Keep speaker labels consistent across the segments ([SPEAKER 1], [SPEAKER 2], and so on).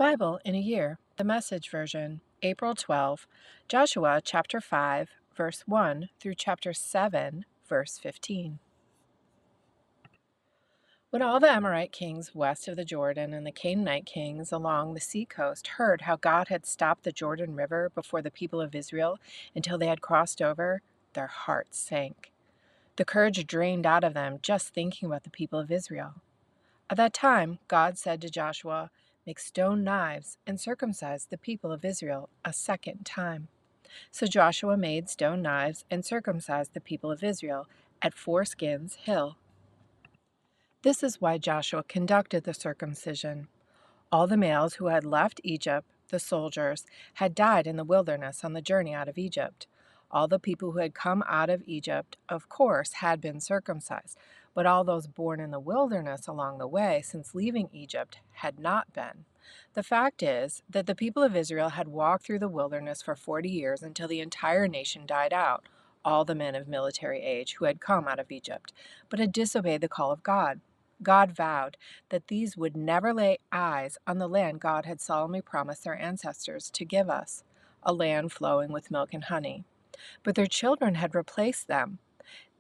[SPEAKER 1] Bible in a Year, the Message version, April 12, Joshua chapter 5, verse 1 through chapter 7, verse 15. When all the Amorite kings west of the Jordan and the Canaanite kings along the seacoast heard how God had stopped the Jordan River before the people of Israel until they had crossed over, their hearts sank. The courage drained out of them just thinking about the people of Israel. At that time, God said to Joshua, "Make stone knives and circumcise the people of Israel a second time." So Joshua made stone knives and circumcised the people of Israel at Foreskins Hill. This is why Joshua conducted the circumcision. All the males who had left Egypt, the soldiers, had died in the wilderness on the journey out of Egypt. All the people who had come out of Egypt, of course, had been circumcised, but all those born in the wilderness along the way since leaving Egypt had not been. The fact is that the people of Israel had walked through the wilderness for 40 years until the entire nation died out, all the men of military age who had come out of Egypt, but had disobeyed the call of God. God vowed that these would never lay eyes on the land God had solemnly promised their ancestors to give us, a land flowing with milk and honey. But their children had replaced them.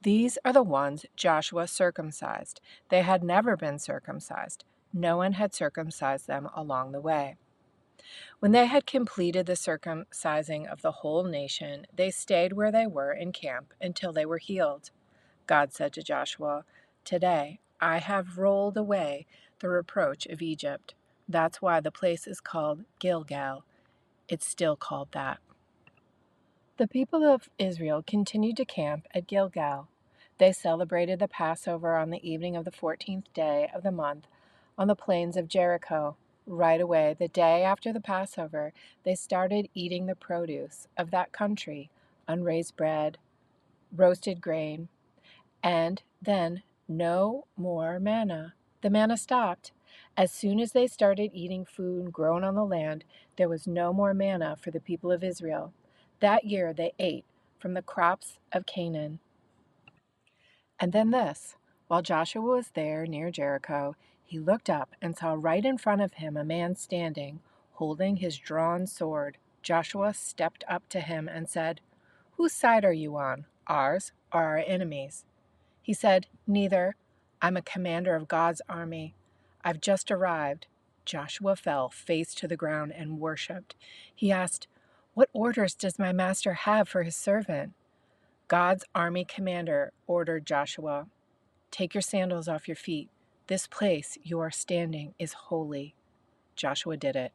[SPEAKER 1] These are the ones Joshua circumcised. They had never been circumcised. No one had circumcised them along the way. When they had completed the circumcising of the whole nation, they stayed where they were in camp until they were healed. God said to Joshua, "Today I have rolled away the reproach of Egypt." That's why the place is called Gilgal. It's still called that. The people of Israel continued to camp at Gilgal. They celebrated the Passover on the evening of the 14th day of the month on the plains of Jericho. Right away, the day after the Passover, they started eating the produce of that country, unraised bread, roasted grain, and then no more manna. The manna stopped. As soon as they started eating food grown on the land, there was no more manna for the people of Israel. That year they ate from the crops of Canaan. And then this, while Joshua was there near Jericho, he looked up and saw right in front of him a man standing, holding his drawn sword. Joshua stepped up to him and said, "Whose side are you on, ours or our enemies?" He said, "Neither. I'm a commander of God's army. I've just arrived." Joshua fell face to the ground and worshipped. He asked, "What orders does my master have for his servant?" God's army commander ordered Joshua, "Take your sandals off your feet. This place you are standing is holy." Joshua did it.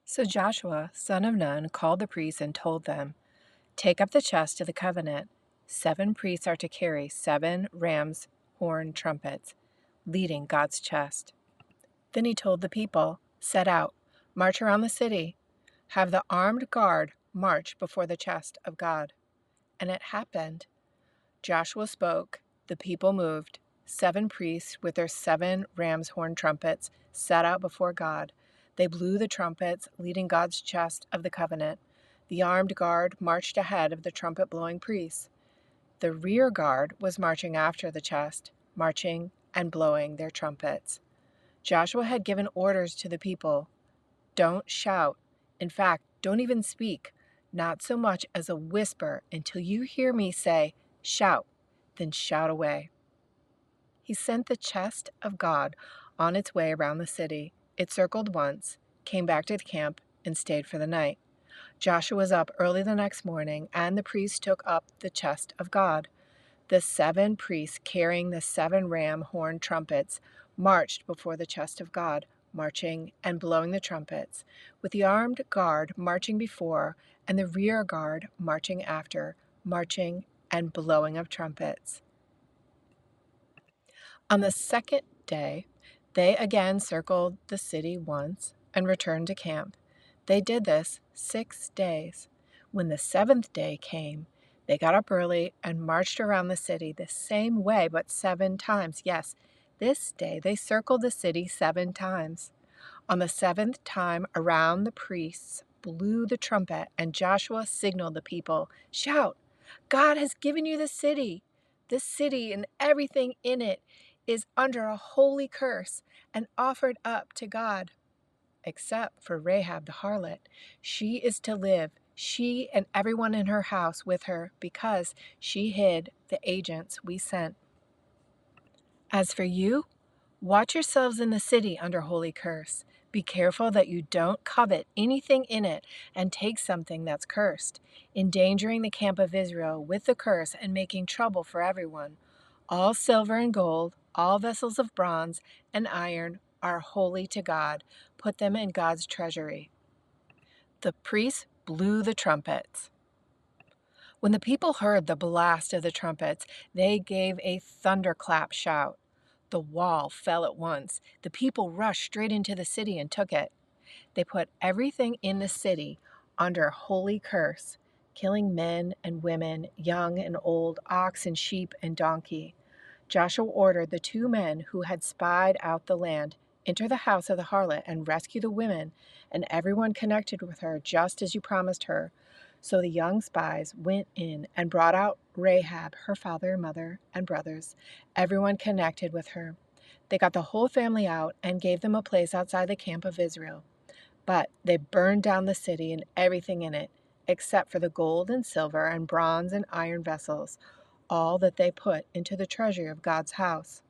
[SPEAKER 1] So Joshua, son of Nun, called the priests and told them, "Take up the chest of the covenant. 7 priests are to carry 7 ram's horn trumpets, leading God's chest." Then he told the people, "Set out, march around the city, have the armed guard march before the chest of God." And it happened. Joshua spoke, the people moved. 7 priests with their 7 ram's horn trumpets set out before God. They blew the trumpets, leading God's chest of the covenant. The armed guard marched ahead of the trumpet-blowing priests. The rear guard was marching after the chest, marching and blowing their trumpets. Joshua had given orders to the people. Don't shout. In fact, don't even speak, not so much as a whisper until you hear me say, "Shout," then shout away. He sent the chest of God on its way around the city. It circled once, came back to the camp, and stayed for the night. Joshua was up early the next morning, and the priests took up the chest of God. The 7 priests carrying the 7 ram horn trumpets marched before the chest of God, marching and blowing the trumpets, with the armed guard marching before and the rear guard marching after, marching and blowing of trumpets. On the second day, they again circled the city once and returned to camp. They did this 6 days. When the 7th day came, they got up early and marched around the city the same way, but 7 times. Yes, this day they circled the city 7 times. On the 7th time around, the priests blew the trumpet, and Joshua signaled the people, "Shout, God has given you the city. This city and everything in it is under a holy curse and offered up to God, except for Rahab the harlot. She is to live, she and everyone in her house with her, because she hid the agents we sent. As for you, watch yourselves in the city under holy curse. Be careful that you don't covet anything in it and take something that's cursed, endangering the camp of Israel with the curse and making trouble for everyone. All silver and gold, all vessels of bronze and iron are holy to God. Put them in God's treasury." The priests blew the trumpets. When the people heard the blast of the trumpets, they gave a thunderclap shout. The wall fell at once. The people rushed straight into the city and took it. They put everything in the city under holy curse, killing men and women, young and old, ox and sheep and donkey. Joshua ordered the 2 men who had spied out the land, "Enter the house of the harlot and rescue the women and everyone connected with her, just as you promised her." So the young spies went in and brought out Rahab, her father, mother, and brothers, everyone connected with her. They got the whole family out and gave them a place outside the camp of Israel. But they burned down the city and everything in it, except for the gold and silver and bronze and iron vessels, all that they put into the treasury of God's house.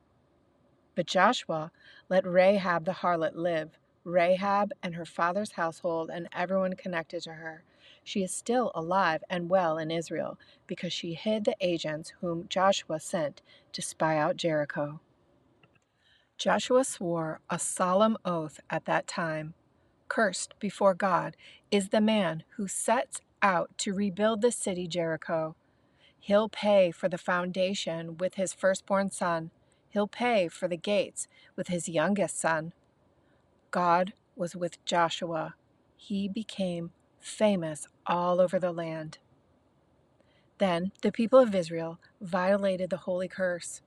[SPEAKER 1] But Joshua let Rahab the harlot live, Rahab and her father's household and everyone connected to her. She is still alive and well in Israel, because she hid the agents whom Joshua sent to spy out Jericho. Joshua swore a solemn oath at that time. "Cursed before God is the man who sets out to rebuild the city Jericho. He'll pay for the foundation with his firstborn son. He'll pay for the gates with his youngest son." God was with Joshua. He became famous all over the land. Then the people of Israel violated the holy curse.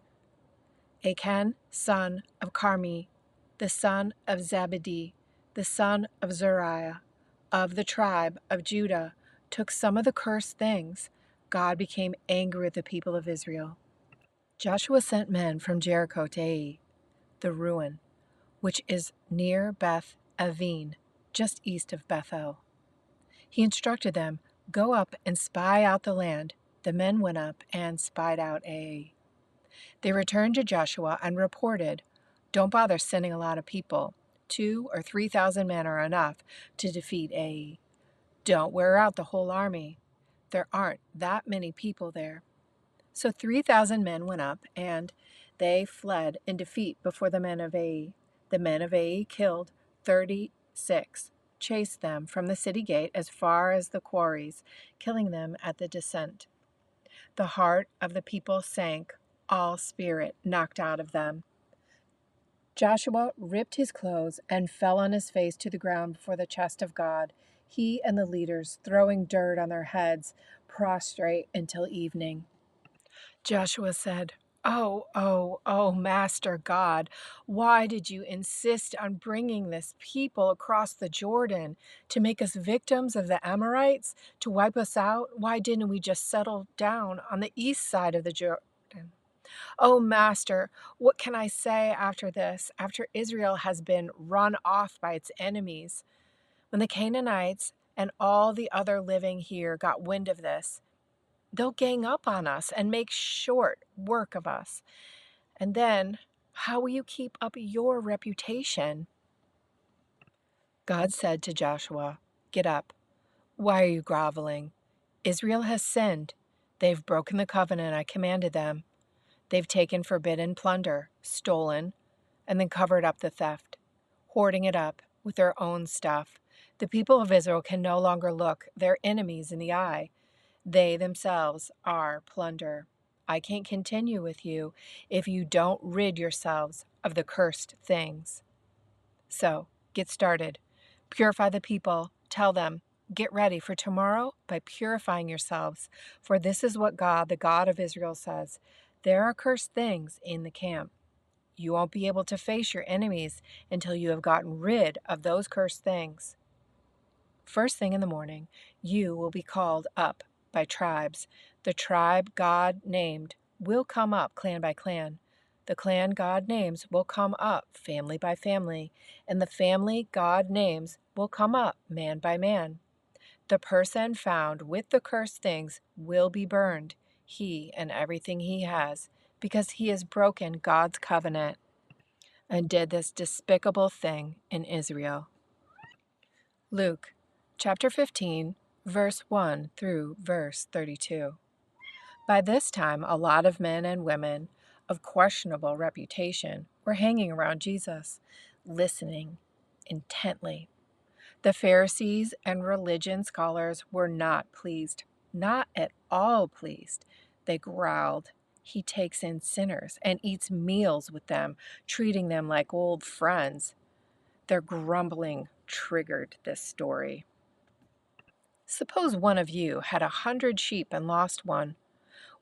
[SPEAKER 1] Achan, son of Carmi, the son of Zebedee, the son of Zuriah, of the tribe of Judah, took some of the cursed things. God became angry with the people of Israel. Joshua sent men from Jericho to Ai, the ruin, which is near Beth Aven, just east of Bethel. He instructed them, "Go up and spy out the land." The men went up and spied out Ai. They returned to Joshua and reported, "Don't bother sending a lot of people. 2,000 or 3,000 men are enough to defeat Ai. Don't wear out the whole army. There aren't that many people there." So 3,000 men went up, and they fled in defeat before the men of Ai. The men of Ai killed 36, chased them from the city gate as far as the quarries, killing them at the descent. The heart of the people sank, all spirit knocked out of them. Joshua ripped his clothes and fell on his face to the ground before the chest of God, he and the leaders throwing dirt on their heads, prostrate until evening. Joshua said, "Oh, oh, oh, Master God, why did you insist on bringing this people across the Jordan to make us victims of the Amorites, to wipe us out? Why didn't we just settle down on the east side of the Jordan? Oh, Master, what can I say after this, after Israel has been run off by its enemies? When the Canaanites and all the other living here got wind of this, they'll gang up on us and make short work of us. And then, how will you keep up your reputation?" God said to Joshua, "Get up. Why are you groveling? Israel has sinned. They've broken the covenant I commanded them. They've taken forbidden plunder, stolen, and then covered up the theft, hoarding it up with their own stuff. The people of Israel can no longer look their enemies in the eye. They themselves are plunder. I can't continue with you if you don't rid yourselves of the cursed things. So, get started. Purify the people. Tell them, get ready for tomorrow by purifying yourselves. For this is what God, the God of Israel, says. There are cursed things in the camp. You won't be able to face your enemies until you have gotten rid of those cursed things. First thing in the morning, you will be called up by tribes. The tribe God named will come up clan by clan. The clan God names will come up family by family, and the family God names will come up man by man. The person found with the cursed things will be burned, he and everything he has, because he has broken God's covenant and did this despicable thing in Israel. Luke chapter 15, verse 1 through verse 32. By this time, a lot of men and women of questionable reputation were hanging around Jesus, listening intently. The Pharisees and religion scholars were not pleased, not at all pleased. They growled, "He takes in sinners and eats meals with them, treating them like old friends." Their grumbling triggered this story. Suppose one of you had 100 sheep and lost one.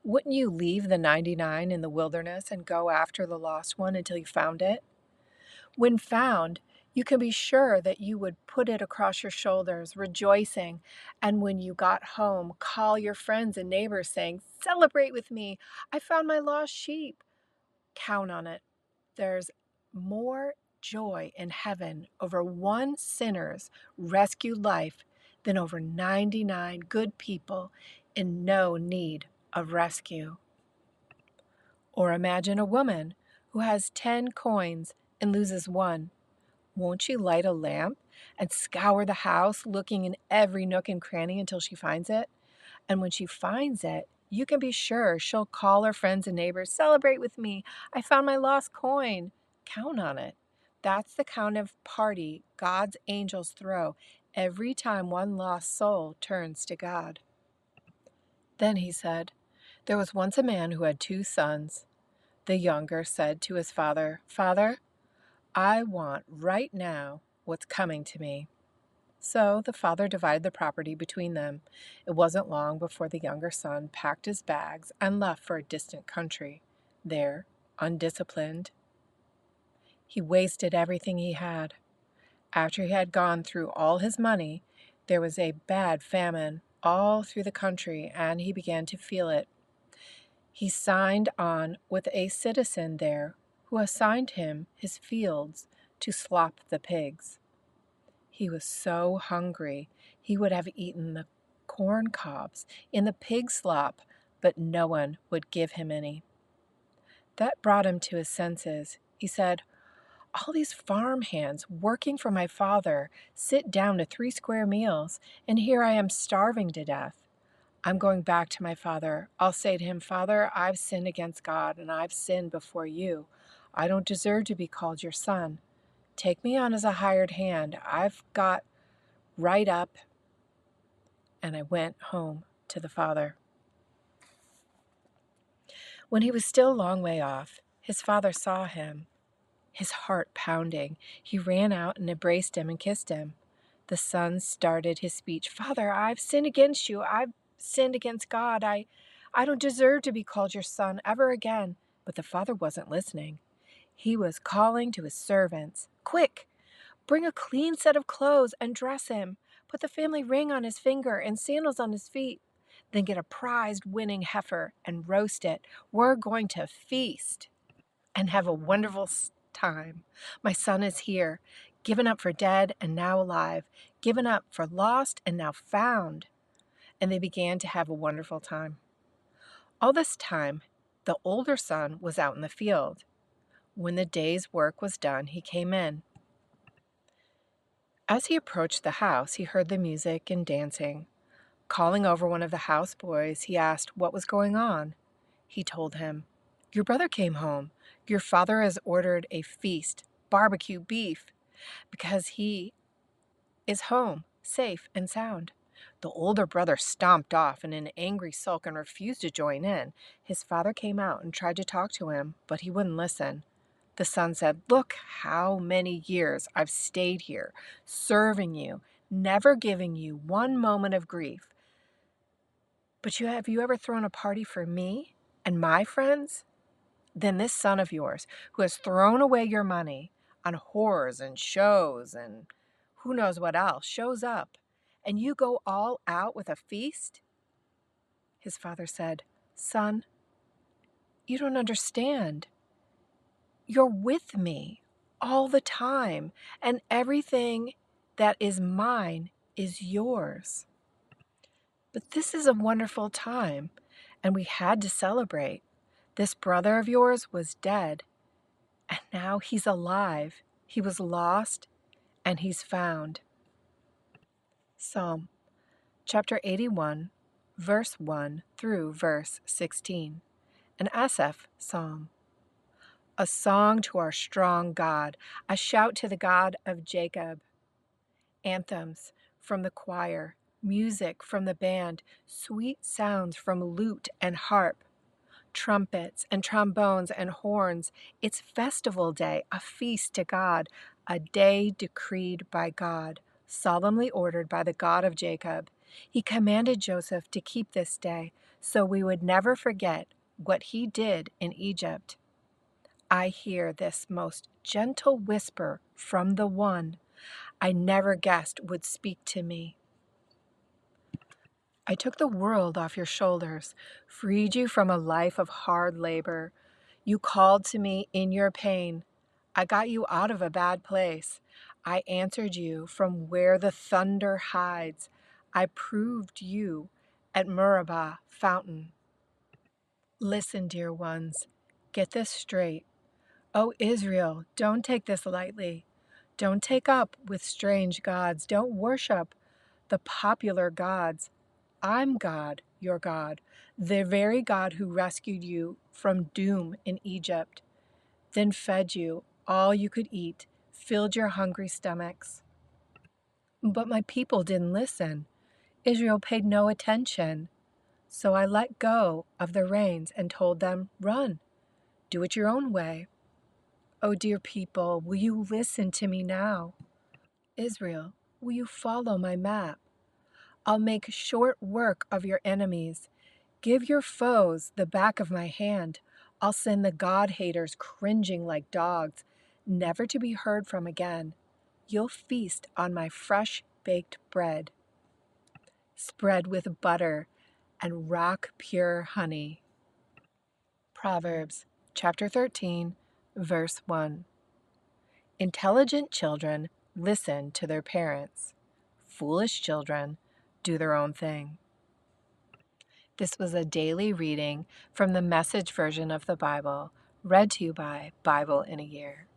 [SPEAKER 1] Wouldn't you leave the 99 in the wilderness and go after the lost one until you found it? When found, you can be sure that you would put it across your shoulders, rejoicing, and when you got home, call your friends and neighbors saying, "Celebrate with me! I found my lost sheep." Count on it. There's more joy in heaven over one sinner's rescued life than over 99 good people in no need of rescue. Or imagine a woman who has 10 coins and loses one. Won't she light a lamp and scour the house, looking in every nook and cranny until she finds it? And when she finds it, you can be sure she'll call her friends and neighbors, "Celebrate with me! I found my lost coin." Count on it. That's the kind of party God's angels throw every time one lost soul turns to God. Then he said, "There was once a man who had 2 sons. The younger said to his father, 'Father, I want right now what's coming to me.' So the father divided the property between them. It wasn't long before the younger son packed his bags and left for a distant country. There, undisciplined, he wasted everything he had. After he had gone through all his money, there was a bad famine all through the country, and he began to feel it. He signed on with a citizen there who assigned him his fields to slop the pigs. He was so hungry he would have eaten the corn cobs in the pig slop, but no one would give him any. That brought him to his senses. He said, "All these farm hands working for my father sit down to 3 square meals, and here I am starving to death. I'm going back to my father. I'll say to him, 'Father, I've sinned against God, and I've sinned before you. I don't deserve to be called your son. Take me on as a hired hand. I've got right up.' And I went home to the father." When he was still a long way off, his father saw him, his heart pounding. He ran out and embraced him and kissed him. The son started his speech, "Father, I've sinned against you. I've sinned against God. I don't deserve to be called your son ever again." But the father wasn't listening. He was calling to his servants, "Quick! Bring a clean set of clothes and dress him. Put the family ring on his finger and sandals on his feet. Then get a prized winning heifer and roast it. We're going to feast and have a wonderful time. My son is here, given up for dead and now alive, given up for lost and now found." And they began to have a wonderful time. All this time, the older son was out in the field. When the day's work was done, he came in. As he approached the house, he heard the music and dancing. Calling over one of the houseboys, he asked what was going on. He told him, "Your brother came home. Your father has ordered a feast, barbecue beef, because he is home, safe and sound." The older brother stomped off in an angry sulk and refused to join in. His father came out and tried to talk to him, but he wouldn't listen. The son said, "Look how many years I've stayed here, serving you, never giving you one moment of grief. But have you ever thrown a party for me and my friends? Then this son of yours, who has thrown away your money on whores and shows and who knows what else, shows up, and you go all out with a feast?" His father said, "Son, you don't understand. You're with me all the time, and everything that is mine is yours. But this is a wonderful time, and we had to celebrate. This brother of yours was dead, and now he's alive. He was lost, and he's found." Psalm chapter 81, verse 1 through verse 16. An Asaph psalm. A song to our strong God, a shout to the God of Jacob. Anthems from the choir, music from the band, sweet sounds from lute and harp, trumpets and trombones and horns. It's festival day, a feast to God, a day decreed by God, solemnly ordered by the God of Jacob. He commanded Joseph to keep this day so we would never forget what he did in Egypt. I hear this most gentle whisper from the one I never guessed would speak to me. I took the world off your shoulders, freed you from a life of hard labor. You called to me in your pain. I got you out of a bad place. I answered you from where the thunder hides. I proved you at Meribah fountain. Listen, dear ones, get this straight. O Israel, don't take this lightly. Don't take up with strange gods. Don't worship the popular gods. I'm God, your God, the very God who rescued you from doom in Egypt, then fed you all you could eat, filled your hungry stomachs. But my people didn't listen. Israel paid no attention. So I let go of the reins and told them, "Run, do it your own way." Oh, dear people, will you listen to me now? Israel, will you follow my map? I'll make short work of your enemies. Give your foes the back of my hand. I'll send the God-haters cringing like dogs, never to be heard from again. You'll feast on my fresh-baked bread, spread with butter and rock-pure honey. Proverbs chapter 13, verse 1. Intelligent children listen to their parents. Foolish children do their own thing. This was a daily reading from the Message version of the Bible, read to you by Bible in a Year.